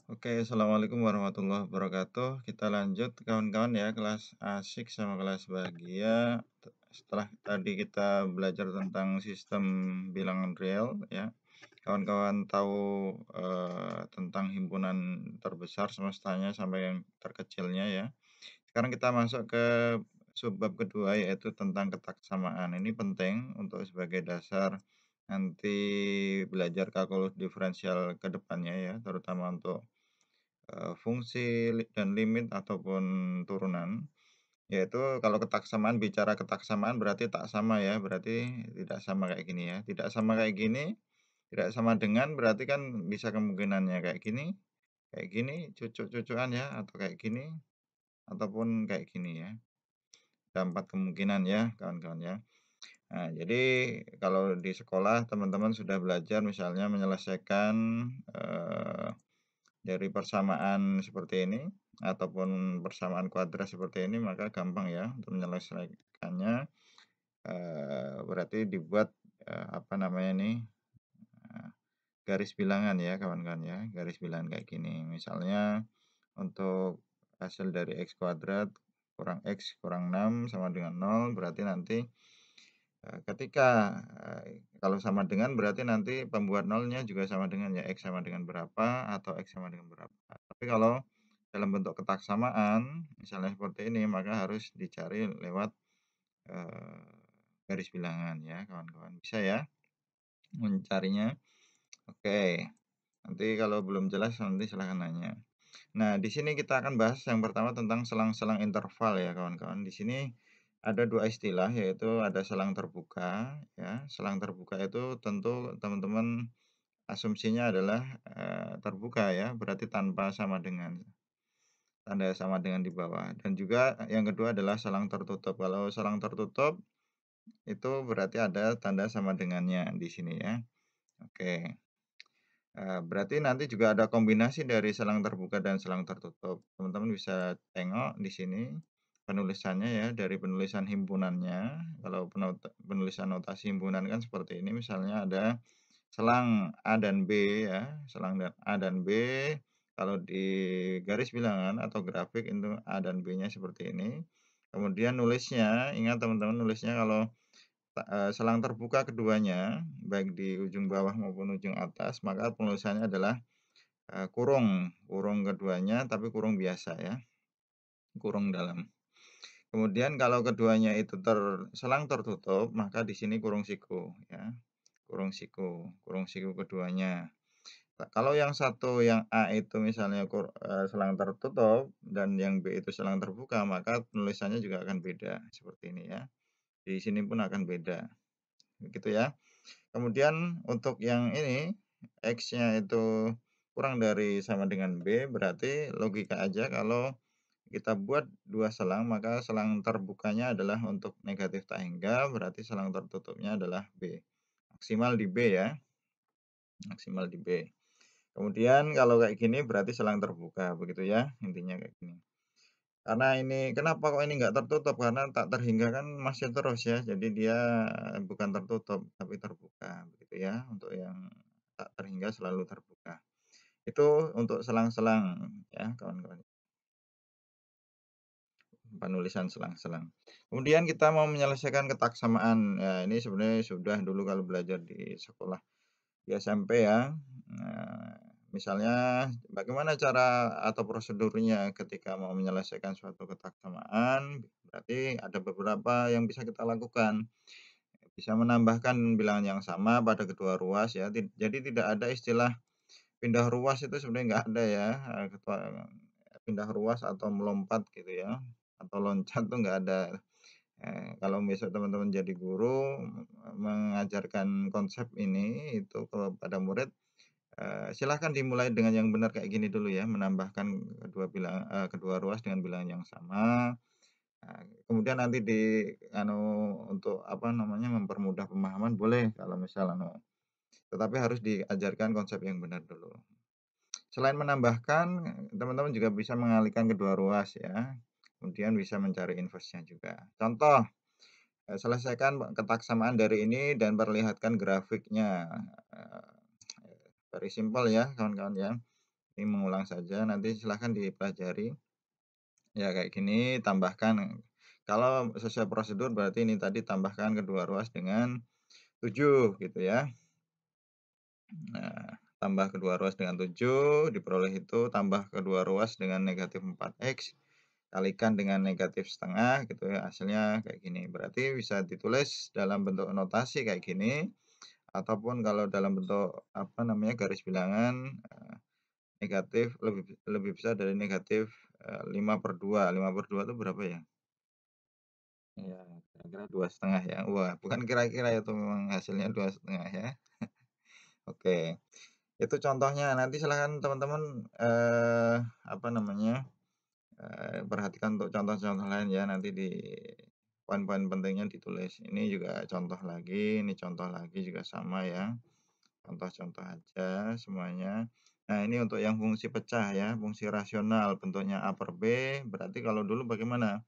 Oke, assalamualaikum warahmatullahi wabarakatuh. Kita lanjut kawan-kawan ya, kelas asik sama kelas bahagia. Setelah tadi kita belajar tentang sistem bilangan real ya, kawan-kawan tahu tentang himpunan terbesar semestanya sampai yang terkecilnya ya. Sekarang kita masuk ke subbab kedua yaitu tentang ketaksamaan. Ini penting untuk sebagai dasar nanti belajar kalkulus diferensial ke depannya ya, terutama untuk fungsi dan limit ataupun turunan, yaitu kalau ketaksamaan bicara ketaksamaan berarti tak sama ya, berarti tidak sama kayak gini ya. Tidak sama kayak gini, tidak sama dengan berarti kan bisa kemungkinannya kayak gini, cucuk-cucukan ya, atau kayak gini, ataupun kayak gini ya. Ada 4 kemungkinan ya kawan-kawan ya. Nah, jadi kalau di sekolah teman-teman sudah belajar misalnya menyelesaikan, eee dari persamaan seperti ini, ataupun persamaan kuadrat seperti ini, maka gampang ya untuk menyelesaikannya, berarti dibuat, apa namanya nih, eee, garis bilangan ya kawan-kawan ya, garis bilangan kayak gini. Misalnya untuk hasil dari X kuadrat kurang X kurang 6 sama dengan 0, berarti nanti, ketika, kalau sama dengan berarti nanti pembuat nolnya juga sama dengan ya, X sama dengan berapa atau X sama dengan berapa. Tapi kalau dalam bentuk ketaksamaan, misalnya seperti ini, maka harus dicari lewat, eee, garis bilangan ya kawan-kawan. Bisa ya mencarinya? Oke, nanti kalau belum jelas nanti silahkan nanya. Nah, di sini kita akan bahas yang pertama tentang selang-selang interval ya kawan-kawan. Di sini ada 2 istilah yaitu ada selang terbuka ya. Selang terbuka itu tentu teman-teman asumsinya adalah, terbuka ya, berarti tanpa sama dengan. Tanda sama dengan di bawah dan juga yang kedua adalah selang tertutup. Kalau selang tertutup itu berarti ada tanda sama dengannya di sini ya. Oke, berarti nanti juga ada kombinasi dari selang terbuka dan selang tertutup. Teman-teman bisa tengok di sini penulisannya ya, dari penulisan himpunannya. Kalau penulisan notasi himpunan kan seperti ini, misalnya ada selang A dan B ya, selang A dan B, kalau di garis bilangan atau grafik itu A dan B-nya seperti ini. Kemudian nulisnya, ingat teman-teman nulisnya kalau selang terbuka keduanya, baik di ujung bawah maupun ujung atas, maka penulisannya adalah, kurung, kurung keduanya tapi kurung biasa ya, kurung dalam. Kemudian kalau keduanya itu selang tertutup, maka di sini kurung siku ya, kurung siku keduanya. Kalau yang satu yang A itu misalnya selang tertutup dan yang B itu selang terbuka, maka penulisannya juga akan beda, seperti ini ya. Di sini pun akan beda, begitu ya. Kemudian untuk yang ini, X-nya itu kurang dari sama dengan B, berarti logika aja kalau kita buat 2 selang, maka selang terbukanya adalah untuk negatif tak hingga, berarti selang tertutupnya adalah B. Maksimal di B ya, maksimal di B. Kemudian kalau kayak gini berarti selang terbuka, begitu ya, intinya kayak gini. Karena ini kenapa kok ini nggak tertutup, karena tak terhingga kan masih terus ya, jadi dia bukan tertutup, tapi terbuka, begitu ya, untuk yang tak terhingga selalu terbuka. Itu untuk selang-selang ya, kawan-kawan, penulisan selang-selang. Kemudian kita mau menyelesaikan ketaksamaan, ya ini sebenarnya sudah dulu kalau belajar di sekolah. Di SMP ya. Nah, misalnya bagaimana cara atau prosedurnya ketika mau menyelesaikan suatu ketaksamaan, berarti ada beberapa yang bisa kita lakukan. Bisa menambahkan bilangan yang sama pada kedua ruas ya, jadi tidak ada istilah pindah ruas itu sebenarnya nggak ada ya, pindah ruas atau melompat gitu ya, atau loncat tuh nggak ada. Kalau besok teman-teman jadi guru, mengajarkan konsep ini itu kepada murid, silahkan dimulai dengan yang benar kayak gini dulu ya, menambahkan kedua ruas dengan bilangan yang sama, kemudian nanti untuk apa namanya, mempermudah pemahaman boleh kalau misal tetapi harus diajarkan konsep yang benar dulu. Selain menambahkan, teman-teman juga bisa mengalihkan kedua ruas ya, kemudian bisa mencari inverse-nya juga. Contoh, selesaikan ketaksamaan dari ini dan perlihatkan grafiknya, eee, very simple ya kawan-kawan ya. Ini mengulang saja, nanti silahkan dipelajari. Ya kayak gini, tambahkan kalau sesuai prosedur berarti ini tadi tambahkan kedua ruas dengan 7 gitu ya. Nah, tambah kedua ruas dengan 7, diperoleh itu, tambah kedua ruas dengan negatif 4x, kalikan dengan negatif setengah gitu ya, hasilnya kayak gini. Berarti bisa ditulis dalam bentuk notasi kayak gini, ataupun kalau dalam bentuk, apa namanya, garis bilangan, negatif lebih lebih besar dari negatif, 5/2. 5/2 itu berapa ya? Ya, kira-kira 2,5 ya. Wah, bukan kira-kira itu memang hasilnya 2,5 ya. Oke, itu contohnya. Nanti silahkan teman-teman, apa namanya, perhatikan untuk contoh-contoh lain ya, nanti di poin-poin pentingnya ditulis. Ini juga contoh lagi, ini contoh lagi juga sama ya, contoh-contoh aja semuanya. Nah, ini untuk yang fungsi pecah ya, fungsi rasional bentuknya A per B, berarti kalau dulu bagaimana?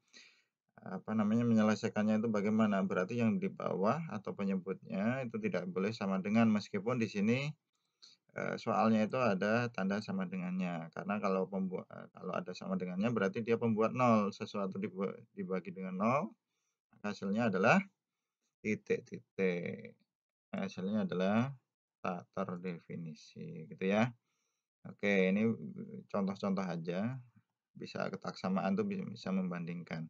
Apa namanya, menyelesaikannya itu bagaimana? Berarti yang di bawah atau penyebutnya itu tidak boleh sama dengan, meskipun di sini, soalnya itu ada tanda sama dengannya. Karena kalau ada sama dengannya berarti dia pembuat nol, sesuatu dibagi dengan nol, maka hasilnya adalah titik-titik. Hasilnya adalah tak terdefinisi, gitu ya. Oke, ini contoh-contoh aja, bisa ketaksamaan tuh bisa membandingkan.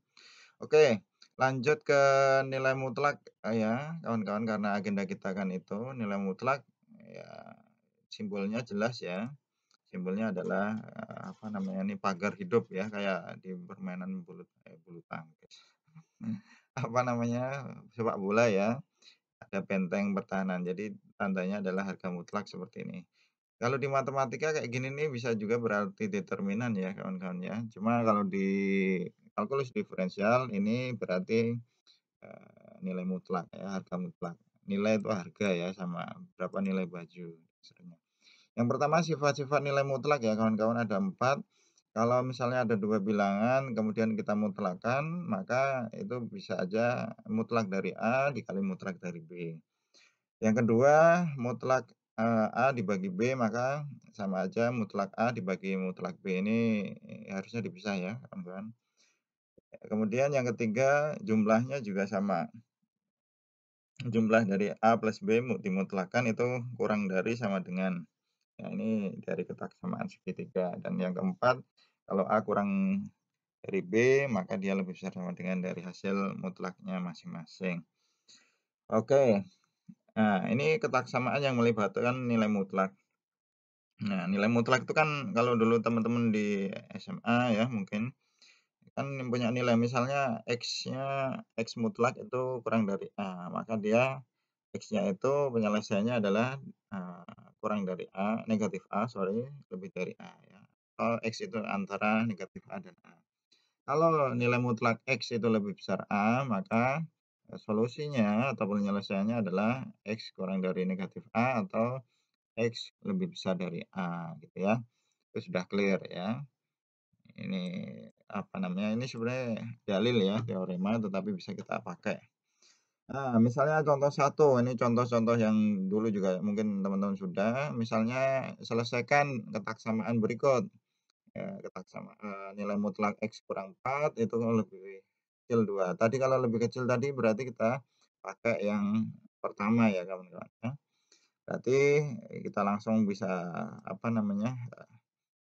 Oke, lanjut ke nilai mutlak, ya, kawan-kawan, karena agenda kita kan itu nilai mutlak, ya simbolnya jelas ya, simbolnya adalah, apa namanya nih, pagar hidup ya, kayak di permainan bulu tangkis. Apa namanya, sepak bola ya, ada benteng pertahanan, jadi tandanya adalah harga mutlak seperti ini. Kalau di matematika kayak gini nih bisa juga berarti determinan ya kawan-kawan ya, cuma kalau di kalkulus diferensial ini berarti nilai mutlak ya, harga mutlak. Nilai itu harga ya, sama berapa nilai baju misalnya. Yang pertama sifat-sifat nilai mutlak ya kawan-kawan ada 4. Kalau misalnya ada 2 bilangan kemudian kita mutlakkan, maka itu bisa aja mutlak dari A dikali mutlak dari B. Yang kedua mutlak, A dibagi B maka sama aja mutlak A dibagi mutlak B, ini harusnya dipisah ya kawan-kawan. Kemudian yang ketiga jumlahnya juga sama. Jumlah dari A plus B dimutlakkan itu kurang dari sama dengan. Ya ini dari ketaksamaan segitiga. Dan yang keempat, kalau A kurang dari B, maka dia lebih besar sama dengan dari hasil mutlaknya masing-masing. Oke, nah ini ketaksamaan yang melibatkan nilai mutlak. Nah, nilai mutlak itu kan kalau dulu teman-teman di SMA ya mungkin, kan punya nilai misalnya X-nya, X mutlak itu kurang dari A, maka dia X-nya itu penyelesaiannya adalah, kurang dari A, negatif A sorry, lebih dari A ya, X itu antara negatif A dan A. Kalau nilai mutlak X itu lebih besar A, maka, solusinya atau penyelesaiannya adalah X kurang dari negatif A atau X lebih besar dari A gitu ya. Itu sudah clear ya. Ini, apa namanya, ini sebenarnya dalil ya, teorema tetapi bisa kita pakai. Nah, misalnya contoh satu, ini contoh-contoh yang dulu juga mungkin teman-teman sudah, misalnya selesaikan ketaksamaan berikut, nilai mutlak X kurang 4 itu lebih kecil 2. Tadi kalau lebih kecil tadi berarti kita pakai yang pertama ya kawan-kawan ya. Berarti kita langsung bisa, apa namanya,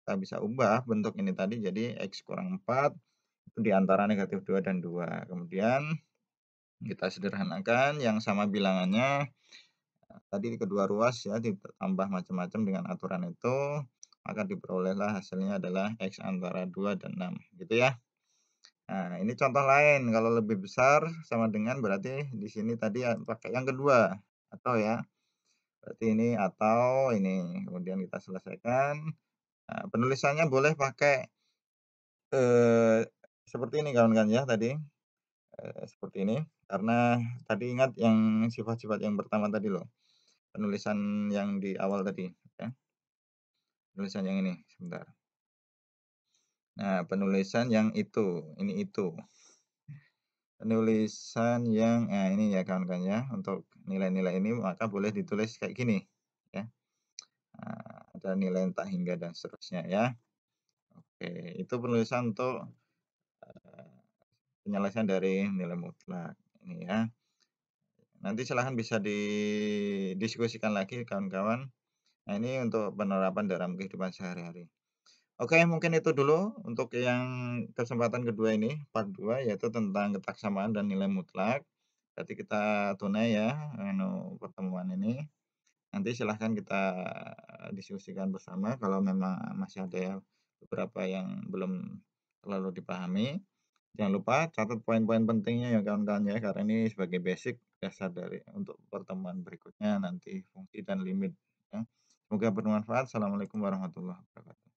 kita bisa ubah bentuk ini tadi jadi X kurang 4 itu di antara negatif 2 dan 2. Kemudian kita sederhanakan yang sama bilangannya, tadi kedua ruas ya ditambah macam-macam dengan aturan itu, maka diperolehlah hasilnya adalah X antara 2 dan 6 gitu ya. Nah ini contoh lain kalau lebih besar sama dengan berarti di sini tadi ya pakai yang kedua, atau ya, berarti ini atau ini, kemudian kita selesaikan, penulisannya boleh pakai, eee, seperti ini kawan-kawan ya tadi, seperti ini, karena tadi ingat yang sifat-sifat yang pertama tadi loh. Penulisan yang di awal tadi ya, penulisan yang ini, sebentar. Nah, penulisan yang itu, ini itu. Penulisan yang ini ya kawan-kawan ya, untuk nilai-nilai ini maka boleh ditulis kayak gini ya. ada nilai tak hingga dan seterusnya ya. Oke, itu penulisan untuk, eee, penyelesaian dari nilai mutlak ini ya. Nanti silahkan bisa didiskusikan lagi kawan-kawan. Nah, ini untuk penerapan dalam kehidupan sehari-hari. Oke, mungkin itu dulu untuk yang kesempatan kedua ini, part 2 yaitu tentang ketaksamaan dan nilai mutlak. Berarti kita tunai ya, pertemuan ini. Nanti silahkan kita diskusikan bersama kalau memang masih ada yang beberapa yang belum terlalu dipahami. Jangan lupa catat poin-poin pentingnya ya kawan-kawan ya, karena ini sebagai basic dasar dari untuk pertemuan berikutnya nanti fungsi dan limit ya. Semoga bermanfaat. Assalamualaikum warahmatullahi wabarakatuh.